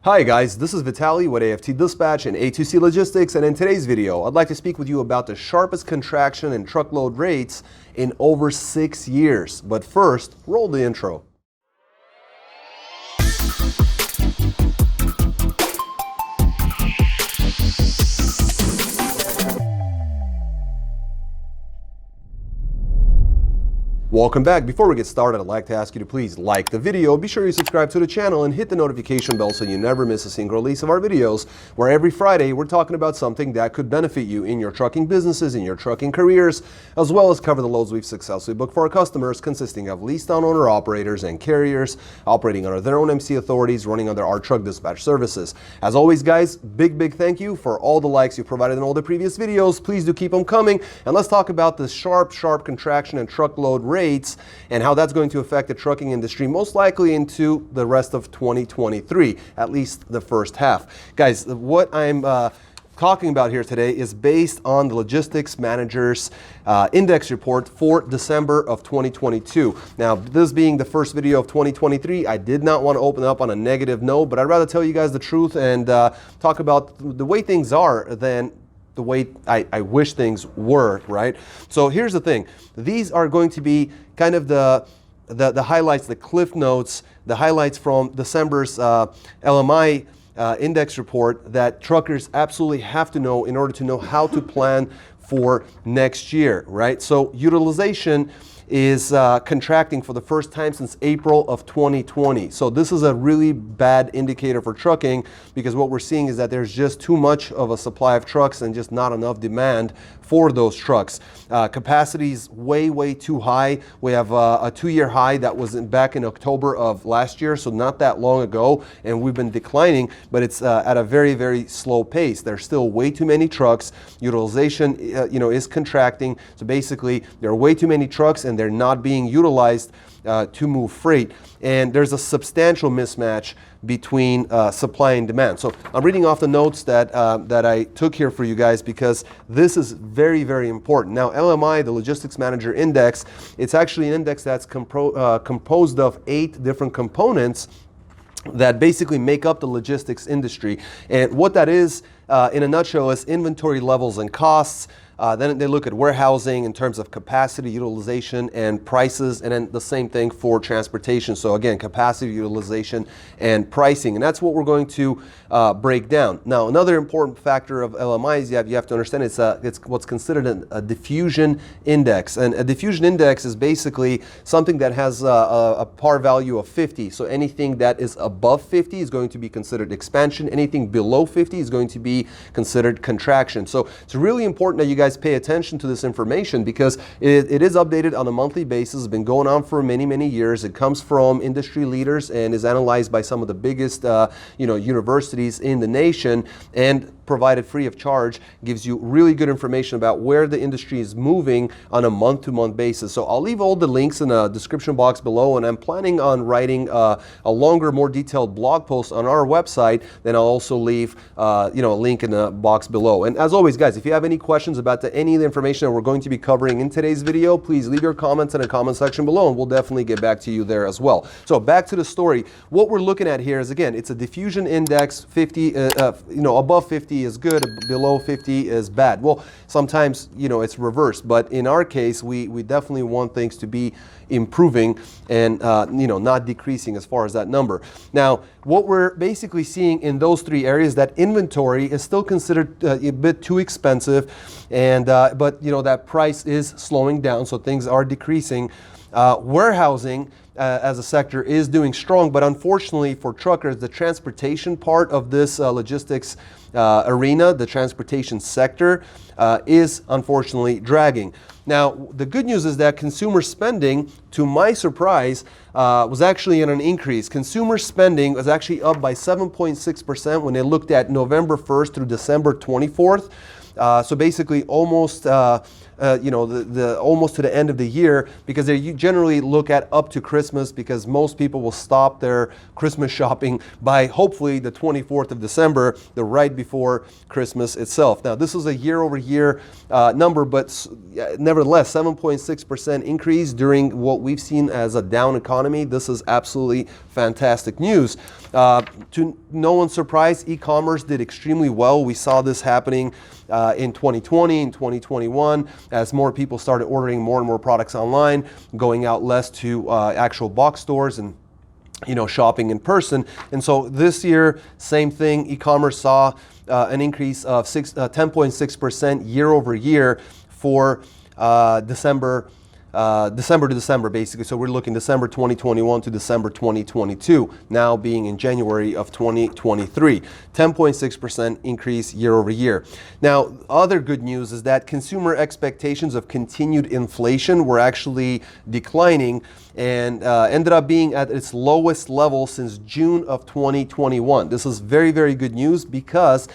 Hi guys, this is Vitaly with AFT Dispatch and A2C Logistics, and in today's video I'd like to speak with you about the sharpest contraction in truckload rates in over 6 years. But first, roll the intro. Welcome back. Before we get started, I'd like to ask you to please like the video, be sure you subscribe to the channel and hit the notification bell so you never miss a single release of our videos, where every Friday we're talking about something that could benefit you in your trucking businesses, in your trucking careers, as well as cover the loads we've successfully booked for our customers, consisting of leased down owner operators and carriers operating under their own MC authorities, running under our truck dispatch services. As always guys, big thank you for all the likes you provided in all the previous videos. Please do keep them coming, and let's talk about the sharp contraction in truckload rates and how that's going to affect the trucking industry most likely into the rest of 2023, at least the first half. Guys, what I'm talking about here today is based on the Logistics Manager's Index Report for December of 2022. Now, this being the first video of 2023, I did not want to open up on a negative note, but I'd rather tell you guys the truth and talk about the way things are than the way I wish things were, right? So here's the thing. These are going to be kind of the highlights, the cliff notes, the highlights from December's LMI index report that truckers absolutely have to know in order to know how to plan for next year, right? So utilization is contracting for the first time since April of 2020. So this is a really bad indicator for trucking, because what we're seeing is that there's just too much of a supply of trucks and just not enough demand for those trucks. Capacity is way too high. We have a 2-year high that was back in October of last year, so not that long ago, and we've been declining, but it's at a very slow pace. There's still way too many trucks. Utilization is contracting. So basically there are way too many trucks and they're not being utilized to move freight, and there's a substantial mismatch between supply and demand. So I'm reading off the notes that I took here for you guys, because this is very important. Now, LMI, the Logistics Manager Index, it's actually an index that's composed of 8 different components that basically make up the logistics industry. And what that is, in a nutshell, is inventory levels and costs. Then they look at warehousing in terms of capacity, utilization, and prices, and then the same thing for transportation. So again, capacity, utilization, and pricing, and that's what we're going to break down. Now, another important factor of LMI is you have to understand it's what's considered a diffusion index, and a diffusion index is basically something that has a par value of 50. So anything that is above 50 is going to be considered expansion. Anything below 50 is going to be considered contraction. So it's really important that you guys pay attention to this information, because it is updated on a monthly basis. It's been going on for many years. It comes from industry leaders and is analyzed by some of the biggest universities in the nation, and provided free of charge. Gives you really good information about where the industry is moving on a month-to-month basis. So I'll leave all the links in the description box below, and I'm planning on writing a longer, more detailed blog post on our website. Then I'll also leave a link in the box below. And as always guys, if you have any questions about any of the information that we're going to be covering in today's video, please leave your comments in the comment section below, and we'll definitely get back to you there as well. So back to the story. What we're looking at here is, again, it's a diffusion index. 50 above 50 is good, below 50 is bad. Well, sometimes it's reversed, but in our case we definitely want things to be improving and not decreasing as far as that number. Now, what we're basically seeing in those 3 areas, that inventory is still considered a bit too expensive, and but that price is slowing down, so things are decreasing. Warehousing as a sector is doing strong, but unfortunately for truckers, the transportation part of this logistics arena, the transportation sector, is unfortunately dragging. Now, the good news is that consumer spending, to my surprise, was actually in an increase. Consumer spending was actually up by 7.6% when they looked at November 1st through December 24th. So basically almost almost to the end of the year, because they generally look at up to Christmas, because most people will stop their Christmas shopping by hopefully the 24th of December, the right before Christmas itself. Now, this is a year-over-year number, but nevertheless, 7.6% increase during what we've seen as a down economy. This is absolutely fantastic news. To no one's surprise, e-commerce did extremely well. We saw this happening in 2020 and 2021 as more people started ordering more and more products online, going out less to actual box stores and shopping in person. And so this year, same thing, e-commerce saw an increase of 10.6% year over year for December to December, basically. So we're looking December 2021 to December 2022, now being in January of 2023. 10.6% increase year over year. Now, other good news is that consumer expectations of continued inflation were actually declining and ended up being at its lowest level since June of 2021. This is very, very good news because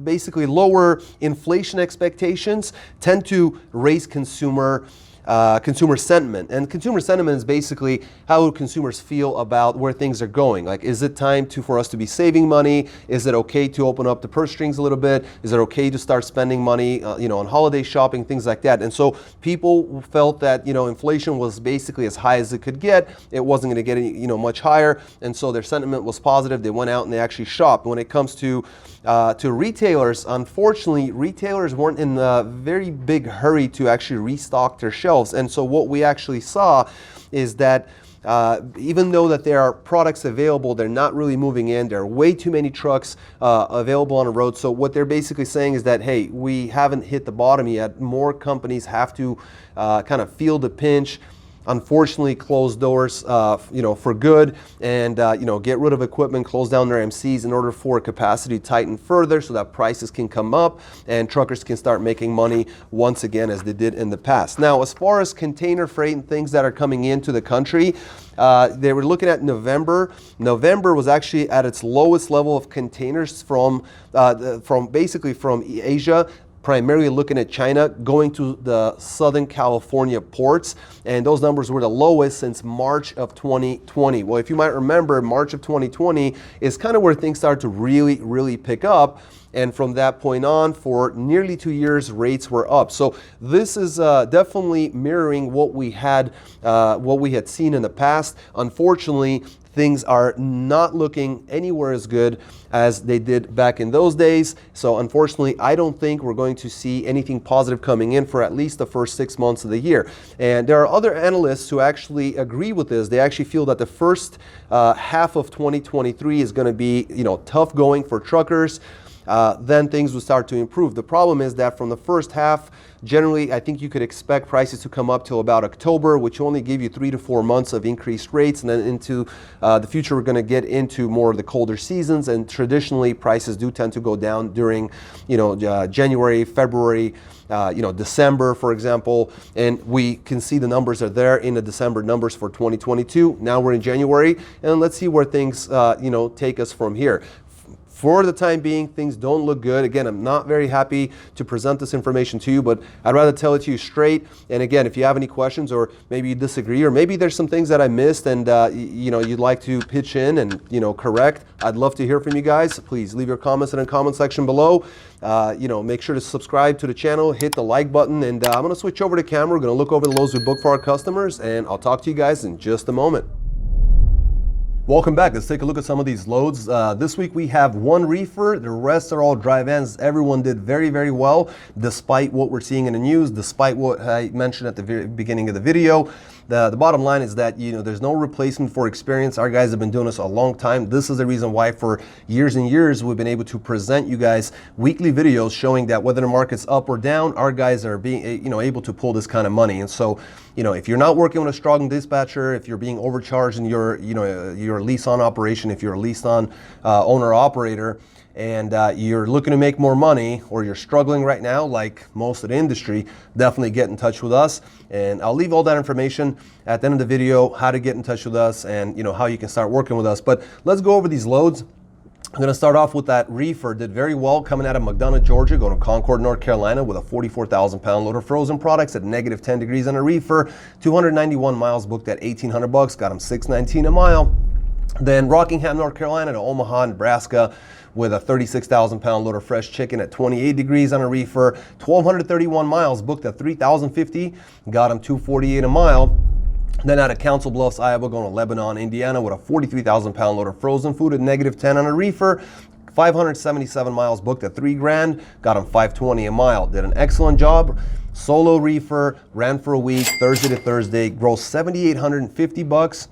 basically lower inflation expectations tend to raise consumer sentiment. And consumer sentiment is basically how consumers feel about where things are going. Like, is it time for us to be saving money? Is it okay to open up the purse strings a little bit? Is it okay to start spending money, on holiday shopping, things like that? And so people felt that, inflation was basically as high as it could get. It wasn't going to get any, much higher. And so their sentiment was positive. They went out and they actually shopped. When it comes to retailers, unfortunately, retailers weren't in a very big hurry to actually restock their shelves. And so what we actually saw is that even though that there are products available, they're not really moving in. There are way too many trucks available on the road. So what they're basically saying is that, hey, we haven't hit the bottom yet. More companies have to kind of feel the pinch, unfortunately close doors for good, and get rid of equipment, close down their MCs in order for capacity to tighten further so that prices can come up and truckers can start making money once again as they did in the past. Now, as far as container freight and things that are coming into the country, they were looking at November. November was actually at its lowest level of containers from Asia, primarily looking at China, going to the Southern California ports, and those numbers were the lowest since March of 2020. Well, if you might remember, March of 2020 is kind of where things started to really, really pick up. And from that point on, for nearly 2 years, rates were up. So this is definitely mirroring what we had seen in the past. Unfortunately, things are not looking anywhere as good as they did back in those days. So unfortunately, I don't think we're going to see anything positive coming in for at least the first 6 months of the year. And there are other analysts who actually agree with this. They actually feel that the first half of 2023 is going to be, tough going for truckers. Then things will start to improve. The problem is that from the first half, generally, I think you could expect prices to come up till about October, which only give you 3 to 4 months of increased rates. And then into the future, we're going to get into more of the colder seasons. And traditionally, prices do tend to go down during, January, February, December, for example. And we can see the numbers are there in the December numbers for 2022. Now we're in January, and let's see where things, take us from here. For the time being, things don't look good. Again, I'm not very happy to present this information to you, but I'd rather tell it to you straight. And again, if you have any questions or maybe you disagree or maybe there's some things that I missed and you'd like to pitch in and correct, I'd love to hear from you guys. Please leave your comments in the comment section below. Make sure to subscribe to the channel, hit the like button, and I'm going to switch over to camera. We're going to look over the loads we booked for our customers, and I'll talk to you guys in just a moment. Welcome back. Let's take a look at some of these loads. This week we have one reefer. The rest are all dry vans. Everyone did very, very well, despite what we're seeing in the news, despite what I mentioned at the very beginning of the video. The bottom line is that, there's no replacement for experience. Our guys have been doing this a long time. This is the reason why for years and years we've been able to present you guys weekly videos showing that whether the market's up or down, our guys are being, able to pull this kind of money. And so, if you're not working with a strong dispatcher, if you're being overcharged in your lease-on operation, if you're a lease-on owner-operator, and you're looking to make more money, or you're struggling right now like most of the industry, definitely get in touch with us. And I'll leave all that information at the end of the video, how to get in touch with us and how you can start working with us. But let's go over these loads. I'm going to start off with that reefer. Did very well coming out of McDonough, Georgia, going to Concord, North Carolina with a 44,000 pound load of frozen products at negative 10 degrees on a reefer. 291 miles booked at $1,800. Got him $619 a mile. Then Rockingham, North Carolina to Omaha, Nebraska with a 36,000 pound load of fresh chicken at 28 degrees on a reefer. 1,231 miles booked at $3,050. Got him $248 a mile. Then out of Council Bluffs, Iowa, going to Lebanon, Indiana with a 43,000 pound load of frozen food at -10 on a reefer. 577 miles booked at $3,000, got him $520 a mile. Did an excellent job. Solo reefer, ran for a week, Thursday to Thursday, grossed $7,850,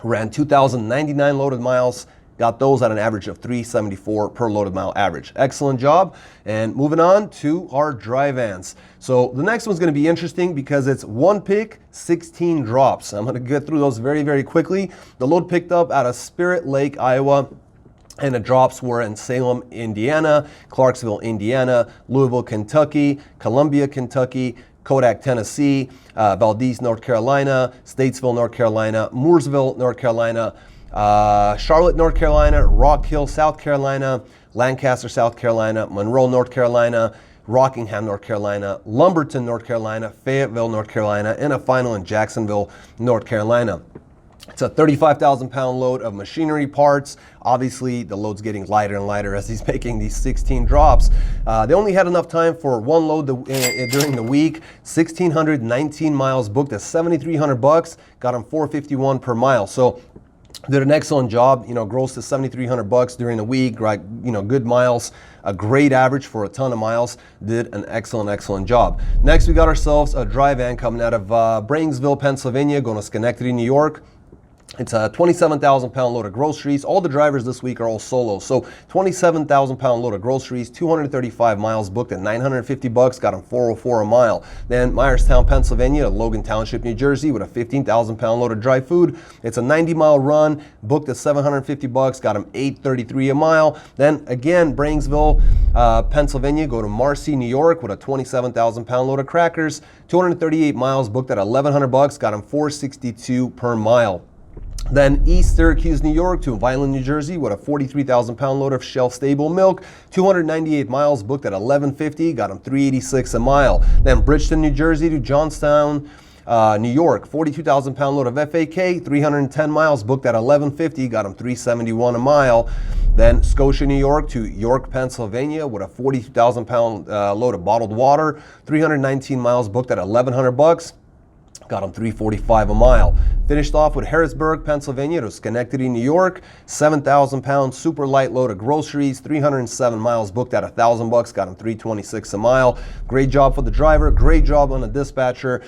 ran 2,099 loaded miles, got those at an average of $374 per loaded mile average. Excellent job. And moving on to our dry vans. So the next one's going to be interesting because it's 1 pick, 16 drops. I'm going to get through those very, very quickly. The load picked up out of Spirit Lake, Iowa. And the drops were in Salem, Indiana, Clarksville, Indiana, Louisville, Kentucky, Columbia, Kentucky, Kodak, Tennessee, Valdez, North Carolina, Statesville, North Carolina, Mooresville, North Carolina, Charlotte, North Carolina, Rock Hill, South Carolina, Lancaster, South Carolina, Monroe, North Carolina, Rockingham, North Carolina, Lumberton, North Carolina, Fayetteville, North Carolina, and a final in Jacksonville, North Carolina. It's a 35,000 pound load of machinery parts. Obviously, the load's getting lighter and lighter as he's making these 16 drops. They only had enough time for one load during the week. 1,619 miles booked at $7,300, got him $451 per mile. So did an excellent job, gross to $7,300 during the week, right? Good miles, a great average for a ton of miles. Did an excellent job. Next, we got ourselves a dry van coming out of Brainsville, Pennsylvania, going to Schenectady, New York. It's a 27,000 pound load of groceries. All the drivers this week are all solo. So 27,000 pound load of groceries, 235 miles booked at $950, got him $404 a mile. Then Myerstown, Pennsylvania, to Logan Township, New Jersey with a 15,000 pound load of dry food. It's a 90-mile run, booked at $750, got him $833 a mile. Then again, Brainsville, Pennsylvania, go to Marcy, New York with a 27,000 pound load of crackers, 238 miles booked at $1,100, got him $462 per mile. Then East Syracuse, New York to Vineland, New Jersey with a 43,000 pound load of shelf-stable milk, 298 miles booked at $11.50, got him $386 a mile. Then Bridgeton, New Jersey to Johnstown, New York, 42,000 pound load of FAK, 310 miles booked at $11.50, got him $371 a mile. Then Scotia, New York to York, Pennsylvania with a 42,000 pound load of bottled water, 319 miles booked at $1,100. Got him $345 a mile. Finished off with Harrisburg, Pennsylvania to Schenectady, New York. 7,000 pound super light load of groceries. 307 miles booked at $1,000. Got him $326 a mile. Great job for the driver. Great job on the dispatcher.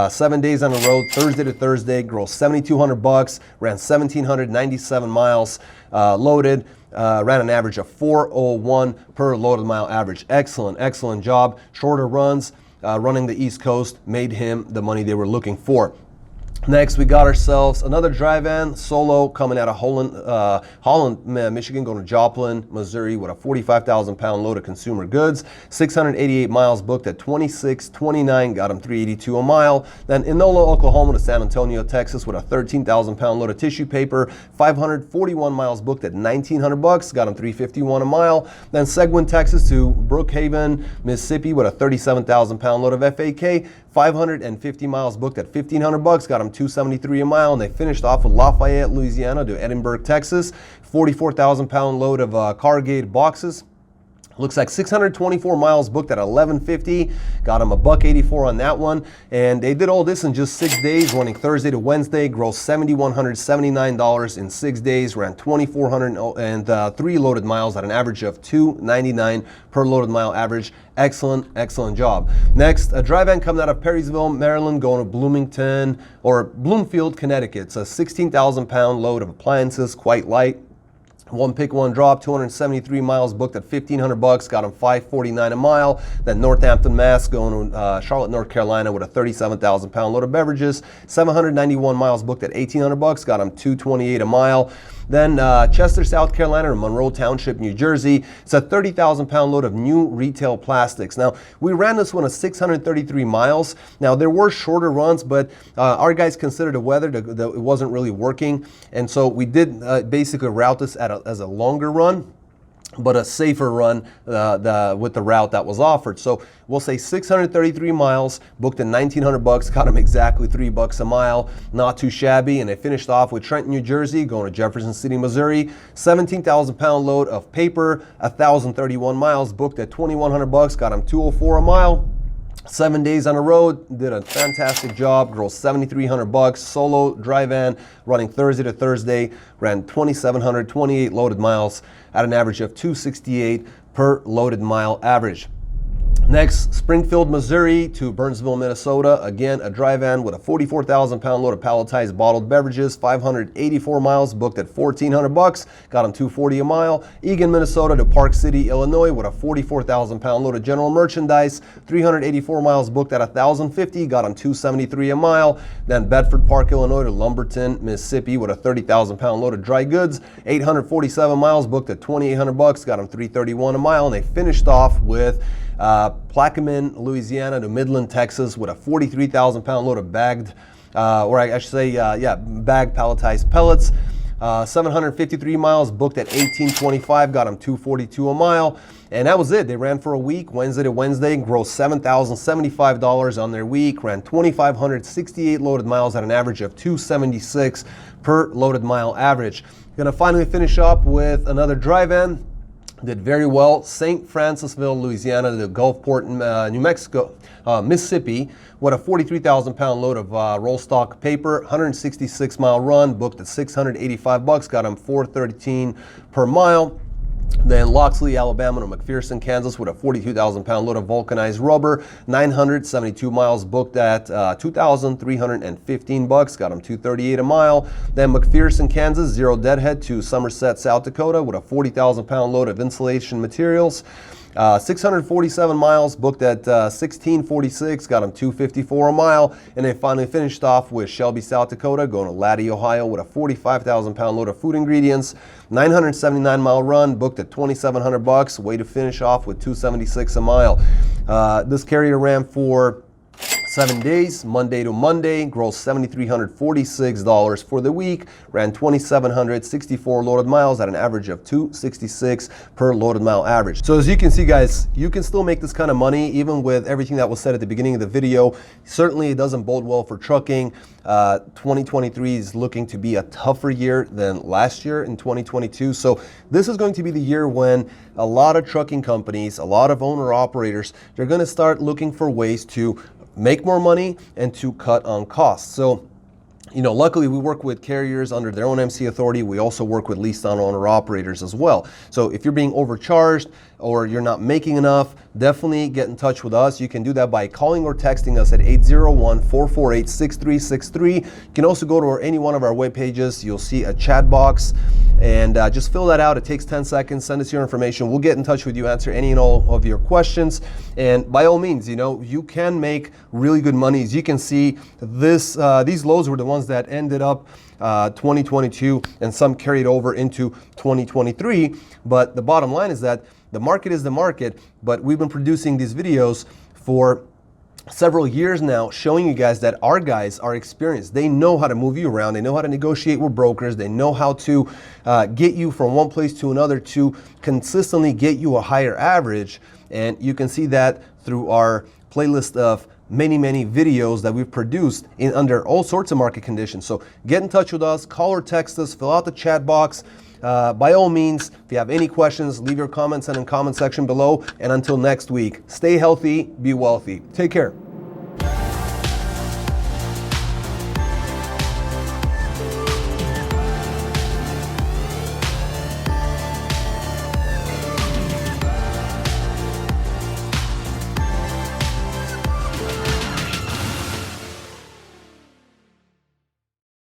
7 days on the road, Thursday to Thursday. Grossed $7,200. Ran 1,797 miles loaded. Ran an average of 401 per loaded mile average. Excellent job. Shorter runs. Running the East Coast made him the money they were looking for. Next, we got ourselves another dry van, solo, coming out of Holland, Michigan, going to Joplin, Missouri with a 45,000 pound load of consumer goods. 688 miles booked at $26.29, got him $382 a mile. Then Enola, Oklahoma to San Antonio, Texas with a 13,000 pound load of tissue paper. 541 miles booked at $1,900, got him $351 a mile. Then Seguin, Texas to Brookhaven, Mississippi with a 37,000 pound load of FAK. 550 miles booked at $1,500, got him $273 a mile. And they finished off with Lafayette, Louisiana to Edinburgh, Texas. 44,000 pound load of corrugated boxes. Looks like 624 miles booked at $11.50. Got him $1.84 on that one. And they did all this in just 6 days, running Thursday to Wednesday. Grossed $7,179 in 6 days. Ran 2,403 loaded miles at an average of $299 per loaded mile average. Excellent job. Next, a dry van coming out of Perrysville, Maryland, going to Bloomfield, Connecticut. It's a 16,000 pound load of appliances, quite light. 1 pick, 1 drop, 273 miles booked at $1,500, got him $549 a mile. Then Northampton, Mass, going to Charlotte, North Carolina with a 37,000 pound load of beverages. 791 miles booked at $1,800, got him $228 a mile. Then Chester, South Carolina to Monroe Township, New Jersey. It's a 30,000 pound load of new retail plastics. Now, we ran this one at 633 miles. Now, there were shorter runs, but our guys considered the weather that it wasn't really working. And so we did basically route this as a longer run, but a safer run with the route that was offered. So we'll say 633 miles, booked at $1,900, got him exactly $3 a mile, not too shabby. And they finished off with Trenton, New Jersey, going to Jefferson City, Missouri, 17,000 pound load of paper, 1,031 miles, booked at $2,100, got him $204 a mile. 7 days on the road, did a fantastic job, grossed 7,300 bucks, solo dry van, running Thursday to Thursday, ran 2,728 loaded miles at an average of 268 per loaded mile average. Next, Springfield, Missouri to Burnsville, Minnesota. Again, a dry van with a 44,000-pound load of palletized bottled beverages, 584 miles, booked at 1,400 bucks, got him 240 a mile. Eagan, Minnesota to Park City, Illinois with a 44,000-pound load of general merchandise, 384 miles, booked at 1,050, got him 273 a mile. Then Bedford Park, Illinois to Lumberton, Mississippi with a 30,000-pound load of dry goods, 847 miles, booked at 2,800 bucks, got him 331 a mile. And they finished off with Plaquemine, Louisiana to Midland, Texas with a 43,000-pound load of bagged, bagged palletized pellets. 753 miles, booked at 1,825, got them 242 a mile. And that was it. They ran for a week, Wednesday to Wednesday, grossed $7,075 on their week, ran 2,568 loaded miles at an average of 276 per loaded mile average. Gonna finally finish up with another dry van. Did very well. St. Francisville, Louisiana to Gulfport, New Mexico, Mississippi, with a 43,000-pound load of roll stock paper, 166-mile run, booked at 685 bucks, got him 413 per mile. Then Loxley, Alabama to McPherson, Kansas with a 42,000-pound load of vulcanized rubber, 972 miles, booked at 2,315 bucks, got him 238 a mile. Then McPherson, Kansas, Zero Deadhead to Somerset, South Dakota with a 40,000-pound load of insulation materials. 647 miles, booked at 1646, got him 254 a mile. And they finally finished off with Shelby, South Dakota, going to Laddie, Ohio with a 45,000-pound load of food ingredients, 979-mile run, booked at 2,700 bucks, way to finish off with 276 a mile. This carrier ran for 7 days, Monday to Monday, grossed $7,346 for the week, ran 2,764 loaded miles at an average of 266 per loaded mile average. So as you can see, guys, you can still make this kind of money even with everything that was said at the beginning of the video. Certainly it doesn't bode well for trucking. 2023 is looking to be a tougher year than last year in 2022. So this is going to be the year when a lot of trucking companies, a lot of owner operators, they're going to start looking for ways to make more money and to cut on costs. So, you know, luckily we work with carriers under their own MC authority. We also work with leased on owner operators as well. So if you're being overcharged or you're not making enough, definitely get in touch with us. You can do that by calling or texting us at 801-448-6363. You can also go to any one of our web pages. You'll see a chat box and just fill that out. It takes 10 seconds. Send us your information. We'll get in touch with you, answer any and all of your questions. And by all means, you know, you can make really good money. As you can see, these loads were the ones that ended up 2022 and some carried over into 2023. But the bottom line is that the market is the market, but we've been producing these videos for several years now, showing you guys that our guys are experienced. They know how to move you around. They know how to negotiate with brokers. They know how to get you from one place to another to consistently get you a higher average. And you can see that through our playlist of many videos that we've produced under all sorts of market conditions. So get in touch with us, call or text us, fill out the chat box. By all means, if you have any questions, leave your comments in the comment section below. And until next week, stay healthy, be wealthy. Take care.